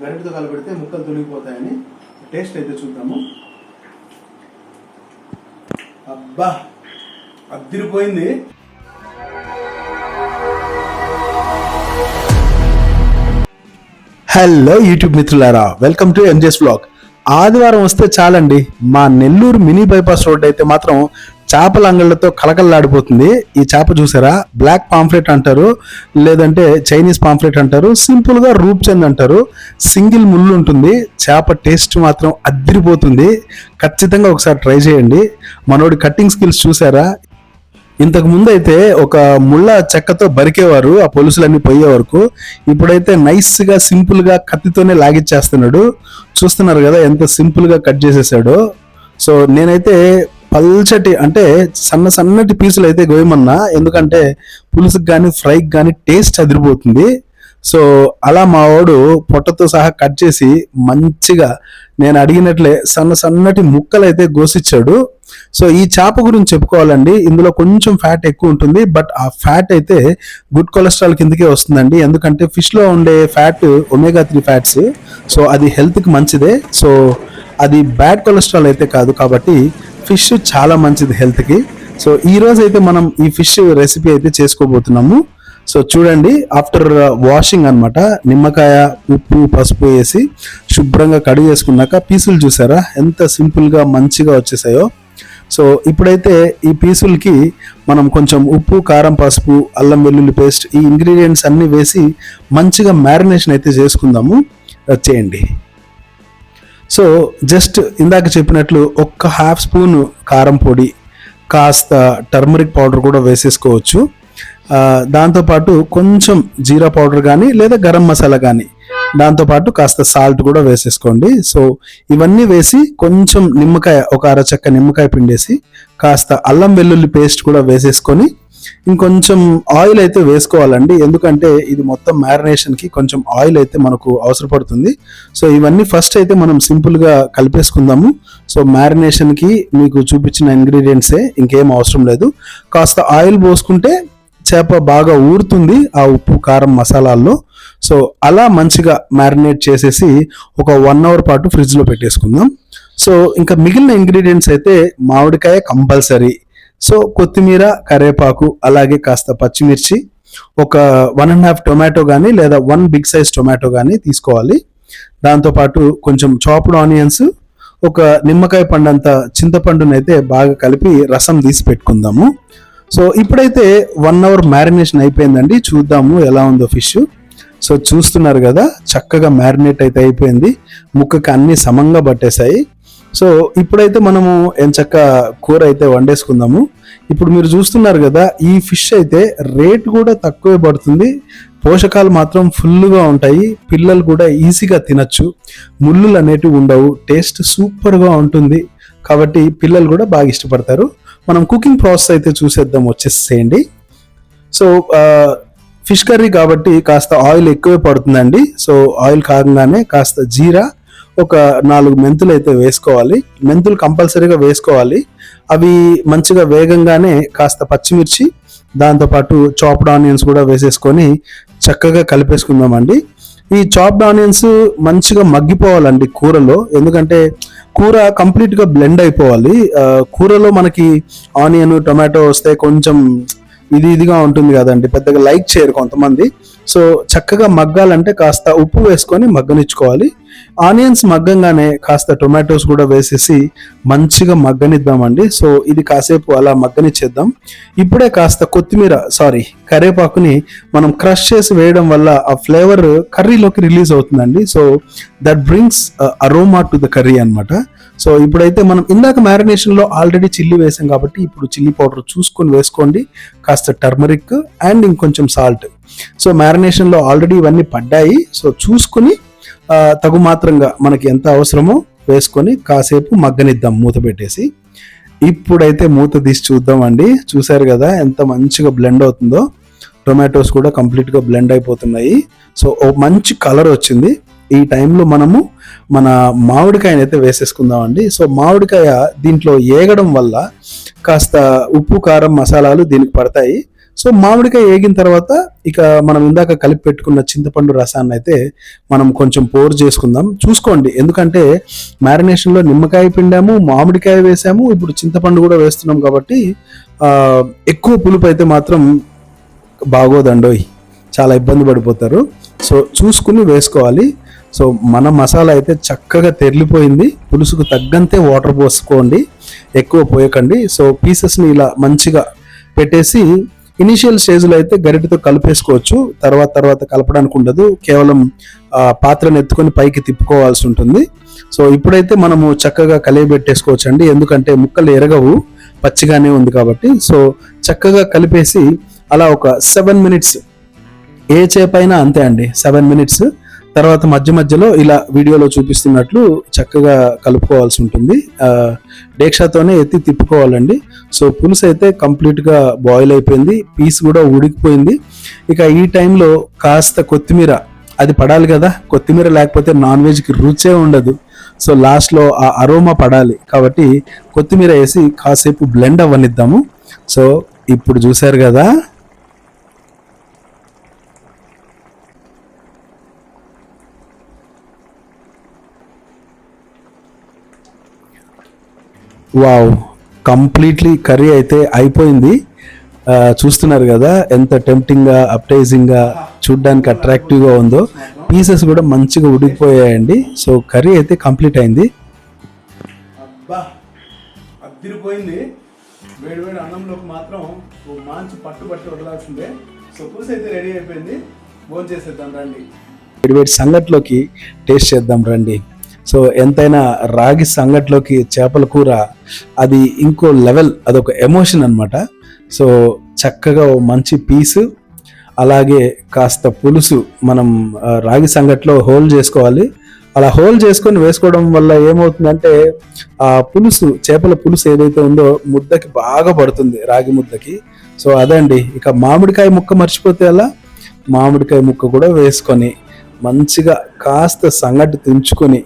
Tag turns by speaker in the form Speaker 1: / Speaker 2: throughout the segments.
Speaker 1: గరిటతో కలపెడితే ముక్కలు తొలగిపోతాయని టేస్ట్ అయితే చూద్దాము. అబ్బా అదిరిపోయింది. హలో యూట్యూబ్ మిత్రులారా, వెల్కమ్ టు ఎంజెస్ వ్లాగ్. ఆదివారం వస్తే చాలండి, మా నెల్లూరు మినీ బైపాస్ రోడ్ అయితే మాత్రం చేపల అంగళ్ళతో కలకల్లాడిపోతుంది. ఈ చేప చూసారా, బ్లాక్ పాంఫ్లెట్ అంటారు, లేదంటే చైనీస్ పాంఫ్లెట్ అంటారు, సింపుల్గా రూప్చంద్ అంటారు. సింగిల్ ముళ్ళు ఉంటుంది. చేప టేస్ట్ మాత్రం అదిరిపోతుంది. ఖచ్చితంగా ఒకసారి ట్రై చేయండి. మనోడి కట్టింగ్ స్కిల్స్ చూసారా. ఇంతకు ముందు అయితే ఒక ముళ్ళ చెక్కతో బరికేవారు ఆ పొలుసులన్నీ పోయే వరకు. ఇప్పుడైతే నైస్గా సింపుల్గా కత్తితోనే లాగిచ్చేస్తున్నాడు. చూస్తున్నారు కదా ఎంత సింపుల్గా కట్ చేసేసాడు. సో నేనైతే పల్చటి అంటే సన్నటి పీసులు అయితే గోయమన్నా, ఎందుకంటే పులుసుకి కానీ ఫ్రైకి కానీ టేస్ట్ అదిరిపోతుంది. సో అలా మా వాడు పొట్టతో సహా కట్ చేసి మంచిగా నేను అడిగినట్లే సన్నటి ముక్కలు అయితే గోసిచ్చాడు. సో ఈ చేప గురించి చెప్పుకోవాలండి, ఇందులో కొంచెం ఫ్యాట్ ఎక్కువ ఉంటుంది, బట్ ఆ ఫ్యాట్ అయితే గుడ్ కొలెస్ట్రాల్ కిందకే వస్తుందండి. ఎందుకంటే ఫిష్లో ఉండే ఫ్యాట్ ఒమేగా 3 ఫ్యాట్స్. సో అది హెల్త్కి మంచిదే. సో అది బ్యాడ్ కొలెస్ట్రాల్ అయితే కాదు, కాబట్టి ఫిష్ చాలా మంచిది హెల్త్కి. సో ఈ రోజు అయితే మనం ఈ ఫిష్ రెసిపీ అయితే చేసుకోబోతున్నాము. సో చూడండి, ఆఫ్టర్ వాషింగ్ అన్నమాట, నిమ్మకాయ, ఉప్పు, పసుపు వేసి శుభ్రంగా కడిగి వేసుకున్నాక పీసులు చూసారా ఎంత సింపుల్గా మంచిగా వచ్చేసాయో. సో ఇప్పుడైతే ఈ పీసులకి మనం కొంచెం ఉప్పు, కారం, పసుపు, అల్లం వెల్లుల్లి పేస్ట్, ఈ ఇంగ్రీడియంట్స్ అన్నీ వేసి మంచిగా మ్యారినేషన్ అయితే చేసుకుందాము. వచ్చేయండి. సో జస్ట్ ఇందాక చెప్పినట్లు ఒక్క హాఫ్ స్పూన్ కారం పొడి, కాస్త టర్మరిక్ పౌడర్ కూడా వేసేసుకోవచ్చు. దాంతోపాటు కొంచెం జీరా పౌడర్ కానీ లేదా గరం మసాలా కానీ, దాంతోపాటు కాస్త సాల్ట్ కూడా వేసేసుకోండి. సో ఇవన్నీ వేసి కొంచెం నిమ్మకాయ, ఒక అరచక్క నిమ్మకాయ పిండేసి కాస్త అల్లం వెల్లుల్లి పేస్ట్ కూడా వేసేసుకొని ఇంకొంచెం ఆయిల్ అయితే వేసుకోవాలండి, ఎందుకంటే ఇది మొత్తం మ్యారినేషన్కి కొంచెం ఆయిల్ అయితే మనకు అవసరపడుతుంది. సో ఇవన్నీ ఫస్ట్ అయితే మనం సింపుల్గా కలిపేసుకుందాము. సో మ్యారినేషన్కి మీకు చూపించిన ఇంగ్రీడియంట్సే, ఇంకేం అవసరం లేదు. కాస్త ఆయిల్ పోసుకుంటే చేప బాగా ఊరుతుంది ఆ ఉప్పు, కారం, మసాలాల్లో. సో అలా మంచిగా మ్యారినేట్ చేసేసి ఒక 1 అవర్ పాటు ఫ్రిడ్జ్లో పెట్టేసుకుందాం. సో ఇంకా మిగిలిన ఇంగ్రీడియంట్స్ అయితే మామిడికాయ కంపల్సరీ. సో కొత్తిమీర, కరివేపాకు, అలాగే కాస్త పచ్చిమిర్చి, ఒక 1.5 టొమాటో కానీ లేదా 1 బిగ్ సైజ్ టొమాటో కానీ తీసుకోవాలి. దాంతోపాటు కొంచెం చాప్డ్ ఆనియన్స్, ఒక నిమ్మకాయ పండంత చింతపండునైతే బాగా కలిపి రసం తీసి పెట్టుకుందాము. సో ఇప్పుడైతే 1 అవర్ మ్యారినేషన్ అయిపోయిందండి. చూద్దాము ఎలా ఉందో ఫిష్. సో చూస్తున్నారు కదా, చక్కగా మ్యారినేట్ అయితే అయిపోయింది, ముక్కకి అన్ని సమంగా పట్టేశాయి. సో ఇప్పుడైతే మనము ఎంచక్క కూర అయితే వండేసుకుందాము. ఇప్పుడు మీరు చూస్తున్నారు కదా, ఈ ఫిష్ అయితే రేట్ కూడా తక్కువే పడుతుంది, పోషకాలు మాత్రం ఫుల్గా ఉంటాయి, పిల్లలు కూడా ఈజీగా తినచ్చు, ముళ్ళులు అనేటివి ఉండవు, టేస్ట్ సూపర్గా ఉంటుంది, కాబట్టి పిల్లలు కూడా బాగా ఇష్టపడతారు. మనం కుకింగ్ ప్రాసెస్ అయితే చూసేద్దాం, వచ్చేసేయండి. సో ఫిష్ కర్రీ కాబట్టి కాస్త ఆయిల్ ఎక్కువే పడుతుందండి. సో ఆయిల్ కాగానే కాస్త జీరా, ఒక 4 మెంతులు అయితే వేసుకోవాలి. మెంతులు కంపల్సరీగా వేసుకోవాలి. అవి మంచిగా వేగంగానే కాస్త పచ్చిమిర్చి, దాంతోపాటు చాప్డ్ ఆనియన్స్ కూడా వేసేసుకొని చక్కగా కలిపేసుకుందామండి. ఈ చాప్డ్ ఆనియన్స్ మంచిగా మగ్గిపోవాలండి కూరలో, ఎందుకంటే కూర కంప్లీట్గా బ్లెండ్ అయిపోవాలి. కూరలో మనకి ఆనియన్, టొమాటో వస్తే కొంచెం ఇదిగా ఉంటుంది కదండి, పెద్దగా లైక్ చేయరు కొంతమంది. సో చక్కగా మగ్గాలంటే కాస్త ఉప్పు వేసుకొని మగ్గనిచ్చుకోవాలి. ఆనియన్స్ మగ్గంగానే కాస్త టొమాటోస్ కూడా వేసేసి మంచిగా మగ్గనిద్దామండి. సో ఇది కాసేపు అలా మగ్గనిచ్చేద్దాం. ఇప్పుడే కాస్త కరివేపాకుని మనం క్రష్ చేసి వేయడం వల్ల ఆ ఫ్లేవర్ కర్రీలోకి రిలీజ్ అవుతుందండి. So that brings aroma to the curry అనమాట. సో ఇప్పుడైతే మనం ఇందాక మ్యారినేషన్లో ఆల్రెడీ చిల్లీ వేసాం కాబట్టి ఇప్పుడు చిల్లీ పౌడర్ చూసుకొని వేసుకోండి, కాస్త టర్మరిక్ అండ్ ఇంకొంచెం సాల్ట్. సో మ్యారినేషన్లో ఆల్రెడీ ఇవన్నీ పడ్డాయి. సో చూసుకుని తగు మాత్రంగా మనకి ఎంత అవసరమో వేసుకొని కాసేపు మగ్గనిద్దాం మూత పెట్టేసి. ఇప్పుడైతే మూత తీసి చూద్దామండి. చూసారు కదా ఎంత మంచిగా బ్లెండ్ అవుతుందో, టొమాటోస్ కూడా కంప్లీట్గా బ్లెండ్ అయిపోతున్నాయి. సో ఓ మంచి కలర్ వచ్చింది. ఈ టైంలో మనము మన మామిడికాయని అయితే వేసేసుకుందామండి. సో మామిడికాయ దీంట్లో ఏగడం వల్ల కాస్త ఉప్పు, కారం, మసాలాలు దీనికి పడతాయి. సో మామిడికాయ వేగిన తర్వాత ఇక మనం ఇందాక కలిపి పెట్టుకున్న చింతపండు రసాన్ని అయితే మనం కొంచెం పోర్ చేసుకుందాం. చూసుకోండి, ఎందుకంటే మ్యారినేషన్లో నిమ్మకాయ పిండాము, మామిడికాయ వేసాము, ఇప్పుడు చింతపండు కూడా వేస్తున్నాం కాబట్టి ఎక్కువ పులుపు అయితే మాత్రం బాగోదండోయ్, చాలా ఇబ్బంది పడిపోతారు. సో చూసుకుని వేసుకోవాలి. సో మన మసాలా అయితే చక్కగా తెరిలిపోయింది. పులుసుకు తగ్గంతే వాటర్ పోసుకోండి, ఎక్కువ పోయకండి. సో పీసెస్ని ఇలా మంచిగా పెట్టేసి ఇనిషియల్ స్టేజ్లో అయితే గరిటెతో కలిపేసుకోవచ్చు. తర్వాత కలపడానికి ఉండదు, కేవలం పాత్రను ఎత్తుకొని పైకి తిప్పుకోవాల్సి ఉంటుంది. సో ఇప్పుడైతే మనము చక్కగా కలియబెట్టేసుకోవచ్చు అండి, ఎందుకంటే ముక్కలు ఎరగవు, పచ్చిగానే ఉంది కాబట్టి. సో చక్కగా కలిపేసి అలా ఒక 7 minutes, ఏ చేపైనా అంతే అండి, 7 minutes తర్వాత మధ్యలో ఇలా వీడియోలో చూపిస్తున్నట్లు చక్కగా కలుపుకోవాల్సి ఉంటుంది. డేక్షాతోనే ఎత్తి తిప్పుకోవాలండి. సో పులుసు అయితే కంప్లీట్గా బాయిల్ అయిపోయింది, పీస్ కూడా ఉడికిపోయింది. ఇక ఈ టైంలో కాస్త కొత్తిమీర అది పడాలి కదా, కొత్తిమీర లేకపోతే నాన్ వెజ్కి రుచే ఉండదు. సో లాస్ట్లో ఆ అరోమా పడాలి కాబట్టి కొత్తిమీర వేసి కాసేపు బ్లెండ్ అవ్వనిద్దాము. సో ఇప్పుడు చూసారు కదా, వావ్, కంప్లీట్లీ కర్రీ అయితే అయిపోయింది. చూస్తున్నారు కదా ఎంత టెంప్టింగ్గా, అప్టైజింగ్గా, చూడ్డానికి అట్రాక్టివ్గా ఉందో. పీసెస్ కూడా మంచిగా ఉడికిపోయాయండి. సో కర్రీ అయితే కంప్లీట్ అయింది. అబ్బా అదిరిపోయింది. వేడి అన్నంలోకి మాత్రం మంచి పట్టు వదలాల్సిందే. సో పులుసు అయితే రెడీ అయిపోయింది, భోజనం చేసేద్దాం రండి. వేడి సంగట్లోకి టేస్ట్ చేద్దాం రండి. సో ఎంతైనా రాగి సంగట్లోకి చేపల కూర అది ఇంకో లెవెల్, అదొక ఎమోషన్ అనమాట. సో చక్కగా మంచి పీసు, అలాగే కాస్త పులుసు మనం రాగి సంగట్లో హోల్ చేసుకోవాలి. అలా హోల్ చేసుకొని వేసుకోవడం వల్ల ఏమవుతుందంటే ఆ పులుసు, చేపల పులుసు ఏదైతే ఉందో ముద్దకి బాగా పడుతుంది, రాగి ముద్దకి. సో అదండి. ఇక మామిడికాయ ముక్క మర్చిపోతే అలా మామిడికాయ ముక్క కూడా వేసుకొని మంచిగా కాస్త సంగటి తుంచుకొని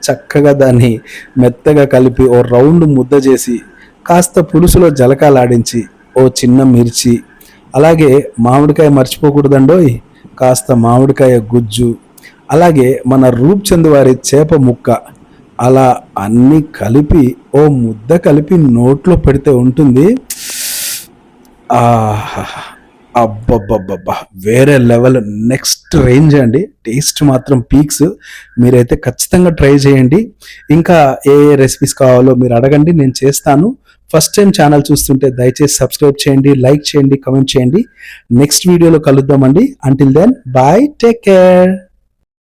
Speaker 1: చక్కగా దాన్ని మెత్తగా కలిపి ఓ రౌండ్ ముద్ద చేసి కాస్త పులుసులో జలకాలాడించి ఓ చిన్న మిర్చి, అలాగే మామిడికాయ మర్చిపోకూడదండోయ్, కాస్త మామిడికాయ గుజ్జు, అలాగే మన రూప్చంద్ వారి చేప ముక్క, అలా అన్నీ కలిపి ఓ ముద్ద కలిపి నోట్లో పెడితే ఉంటుంది. అబ్బబ్బబ్బబ్బా, వేరే లెవెల్, నెక్స్ట్ రేంజ్ అండి. టేస్ట్ మాత్రం పీక్స్. మీరైతే ఖచ్చితంగా ట్రై చేయండి. ఇంకా ఏ రెసిపీస్ కావాలో మీరు అడగండి, నేను చేస్తాను. ఫస్ట్ టైం ఛానల్ చూస్తుంటే దయచేసి సబ్స్క్రైబ్ చేయండి, లైక్ చేయండి, కమెంట్ చేయండి. నెక్స్ట్ వీడియోలో కలుద్దామండి. Until then bye, take care.